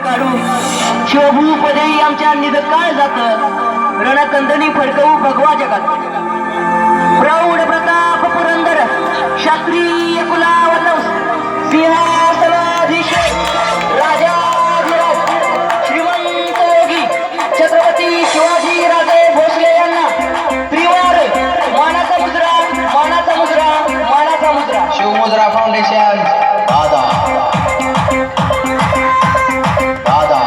काढू शोभू पदेही आमच्या निधकाळ जात रणकंदनी फडकवू भगवा जगात प्रौढ प्रताप पुरंदर क्षत्रिय कुलावल्लभ सिंहासनाधीश्वर राजाधिराज श्रीमंत योगी छत्रपती शिवाजी राजे भोसले यांना त्रिवार मानाचा मुद्रा मानाचा मुद्रा मानाचा मुद्रा शिवमुद्रा फाउंडेशन दादा दादा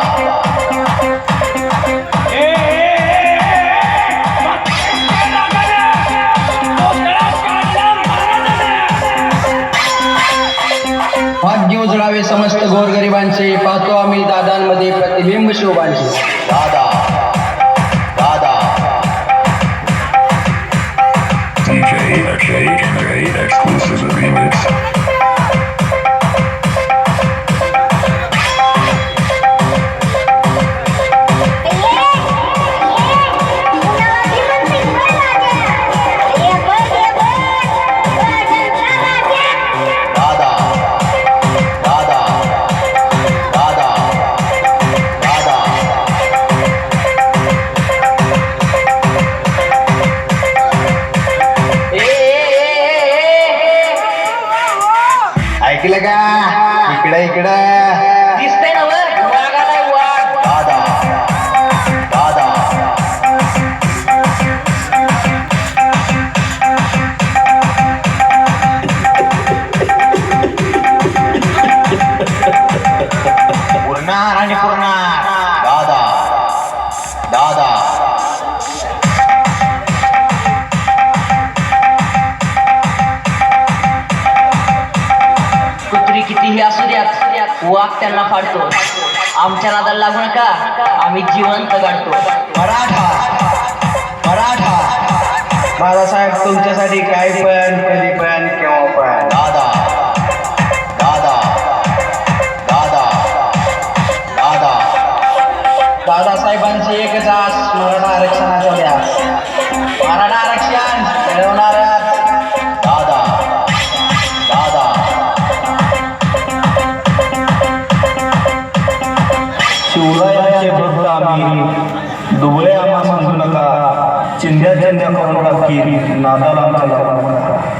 भाग्य उजळावे समस्त गोरगरिबांचे पाहतो आम्ही दादांमध्ये प्रतिबिंब शोभांचे दादा दादा DJ XA exclusive remix. दादा दादा दादा दादा ऐकलं का इकडे इकडे दिसतंय ना वर वाघाला वाघ दादा दादा पूर्णार आणि पूर्णार दादा दादा कुत्री कितीही असू द्यात वाघ त्यांना फाडतो आमच्या नादाला लागू नका आम्ही जिवंत काढतो मराठा मराठा बाळासाहेब तुमच्यासाठी काय पण कधी पण केव्हा पण दादा दादा दादा दादा दादासाहेबांची एकच आस मराठा आरक्षणाचा ध्यास मराठा आरक्षण मिळवणाऱ्याच दादा दादा शिवरायांचे भक्त आम्ही दुबळे आम्हा समजू नका चिंध्या चिंध्या करून टाकी नादाला आमच्या लावू नका